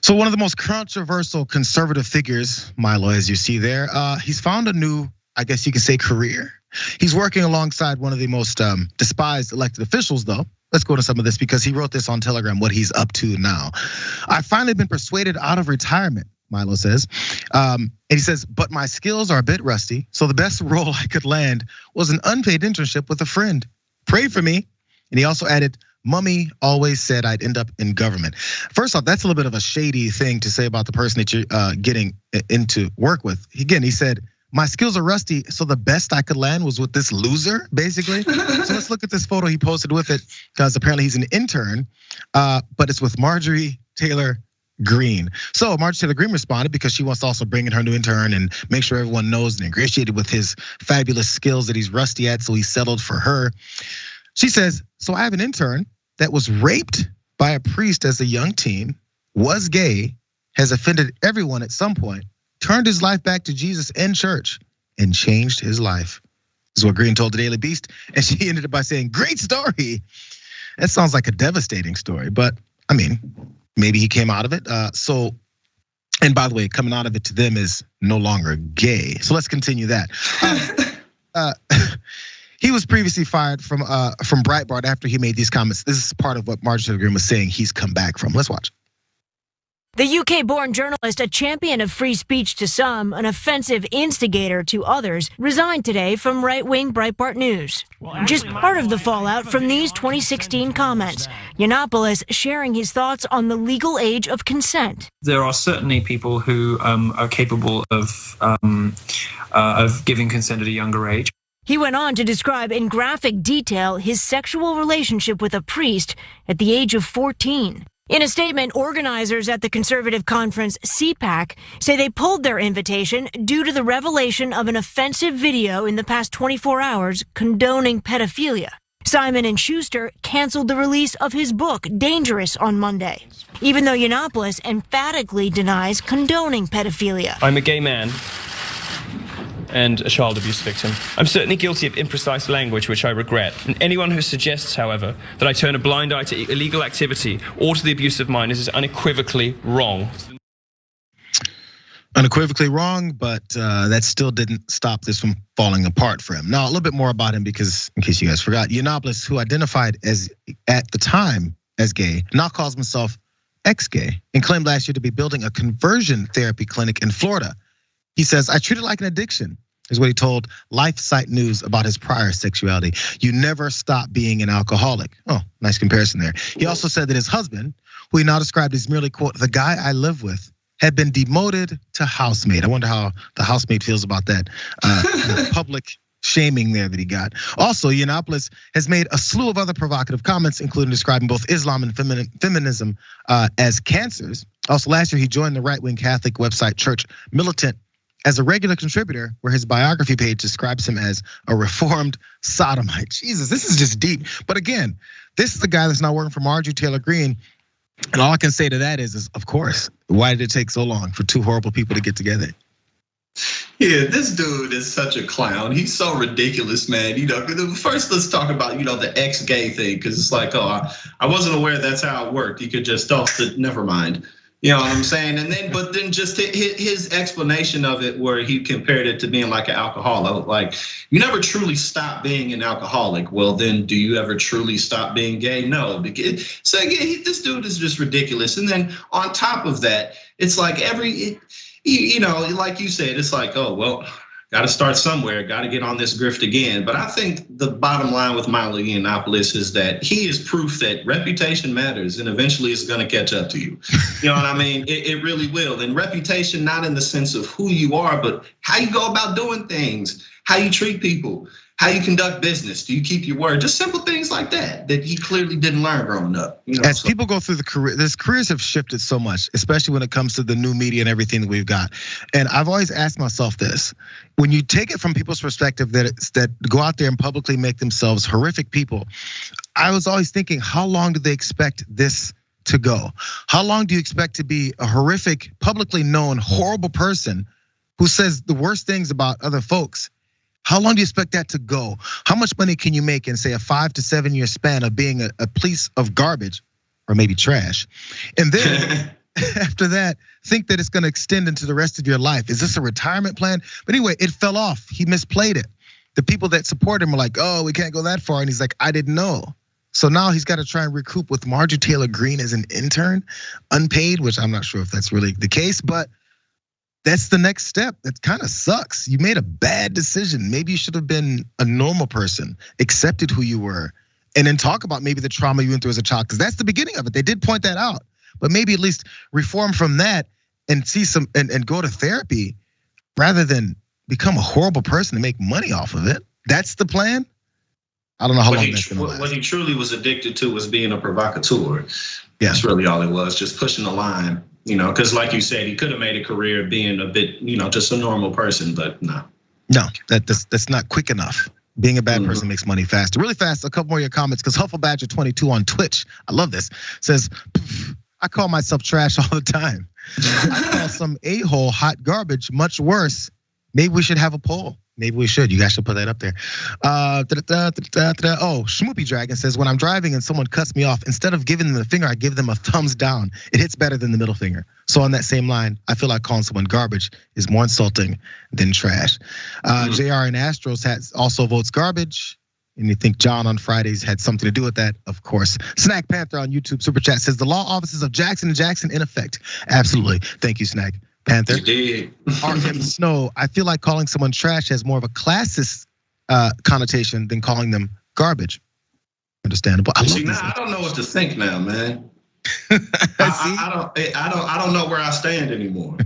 So one of the most controversial conservative figures, Milo, as you see there, he's found a new, I guess you could say, career. He's working alongside one of the most despised elected officials, though. Let's go to some of this because he wrote this on Telegram, what he's up to now. I've finally been persuaded out of retirement, Milo says. And he says, but my skills are a bit rusty. So the best role I could land was an unpaid internship with a friend. Pray for me. And he also added, Mummy always said I'd end up in government. First off, that's a little bit of a shady thing to say about the person that you're getting into work with. Again, he said, my skills are rusty, so the best I could land was with this loser, basically. So let's look at this photo he posted with it, because apparently he's an intern, but it's with Marjorie Taylor Greene. So Marjorie Taylor Greene responded because she wants to also bring in her new intern and make sure everyone knows and ingratiated with his fabulous skills that he's rusty at, so he settled for her. She says, so I have an intern that was raped by a priest as a young teen, was gay, has offended everyone at some point, turned his life back to Jesus and church, and changed his life. This is what Greene told the Daily Beast, and she ended it by saying, great story. That sounds like a devastating story, but I mean, maybe he came out of it. And by the way, coming out of it to them is no longer gay. So let's continue that. He was previously fired from Breitbart after he made these comments. This is part of what Marjorie Taylor Greene was saying he's come back from. Let's watch. The UK-born journalist, a champion of free speech to some, an offensive instigator to others, resigned today from right-wing Breitbart News. Just part of the fallout from these 2016 comments. Yiannopoulos sharing his thoughts on the legal age of consent. There are certainly people who are capable of giving consent at a younger age. He went on to describe in graphic detail his sexual relationship with a priest at the age of 14. In a statement, organizers at the conservative conference CPAC say they pulled their invitation due to the revelation of an offensive video in the past 24 hours condoning pedophilia. Simon & Schuster canceled the release of his book, Dangerous, on Monday, even though Yiannopoulos emphatically denies condoning pedophilia. I'm a gay man and a child abuse victim. I'm certainly guilty of imprecise language, which I regret. And anyone who suggests, however, that I turn a blind eye to illegal activity or to the abuse of minors is unequivocally wrong. Unequivocally wrong, but that still didn't stop this from falling apart for him. Now, a little bit more about him, because in case you guys forgot, Yiannopoulos, who identified as at the time as gay, now calls himself ex-gay and claimed last year to be building a conversion therapy clinic in Florida. He says, I treat it like an addiction, is what he told LifeSite News about his prior sexuality. You never stop being an alcoholic. Oh, nice comparison there. He also said that his husband, who he now described as merely, quote, the guy I live with, had been demoted to housemaid. I wonder how the housemaid feels about that public shaming there that he got. Also, Yiannopoulos has made a slew of other provocative comments, including describing both Islam and feminism as cancers. Also, last year he joined the right-wing Catholic website Church Militant as a regular contributor, where his biography page describes him as a reformed sodomite. Jesus, this is just deep. But again, this is the guy that's now working for Marjorie Taylor Greene. And all I can say to that is, of course, why did it take so long for two horrible people to get together? Yeah, this dude is such a clown. He's so ridiculous, man. First let's talk about, the ex-gay thing, because it's like, oh, I wasn't aware that's how it worked. You could just, never mind. You know what I'm saying? But then just his explanation of it, where he compared it to being like an alcoholic. Like, you never truly stop being an alcoholic. Well, then do you ever truly stop being gay? No. So again, this dude is just ridiculous. And then on top of that, it's like like you said, it's like, oh, well, got to start somewhere, got to get on this grift again. But I think the bottom line with Milo Yiannopoulos is that he is proof that reputation matters, and eventually it's going to catch up to you. You know what I mean? It really will. And reputation, not in the sense of who you are, but how you go about doing things, how you treat people, how you conduct business. Do you keep your word? Just simple things like that he clearly didn't learn growing up. As people go through the career, his careers have shifted so much, especially when it comes to the new media and everything that we've got. And I've always asked myself this: when you take it from people's perspective that go out there and publicly make themselves horrific people, I was always thinking, how long do they expect this to go? How long do you expect to be a horrific, publicly known, horrible person who says the worst things about other folks? How long do you expect that to go? How much money can you make in, say, a 5 to 7 year span of being a piece of garbage, or maybe trash? And then after that, think that it's gonna extend into the rest of your life. Is this a retirement plan? But anyway, it fell off. He misplayed it. The people that support him are like, oh, we can't go that far. And he's like, I didn't know. So now he's got to try and recoup with Marjorie Taylor Greene as an intern, unpaid, which I'm not sure if that's really the case, but that's the next step. That kind of sucks. You made a bad decision. Maybe you should have been a normal person, accepted who you were, and then talk about maybe the trauma you went through as a child, because that's the beginning of it. They did point that out, but maybe at least reform from that and see some and go to therapy rather than become a horrible person and make money off of it. That's the plan. I don't know how long that's gonna last. What he truly was addicted to was being a provocateur. Yeah. That's really all it was, just pushing the line. Because like you said, he could have made a career being a bit, just a normal person, but no. No, that's not quick enough. Being a bad person makes money faster. Really fast, a couple more of your comments, because Hufflebadger22 on Twitch, I love this, says, I call myself trash all the time. I call some a-hole hot garbage, much worse. Maybe we should have a poll. Maybe we should. You guys should put that up there. Oh, Schmoopy Dragon says, when I'm driving and someone cuts me off, instead of giving them the finger, I give them a thumbs down. It hits better than the middle finger. So on that same line, I feel like calling someone garbage is more insulting than trash. JR and Astros also votes garbage. And you think John on Fridays had something to do with that? Of course. Snack Panther on YouTube Super Chat says, the law offices of Jackson & Jackson in effect. Absolutely. Thank you, Snack Panther. RM Snow, I feel like calling someone trash has more of a classist connotation than calling them garbage. Understandable. I don't know what to think now, man. I don't know where I stand anymore.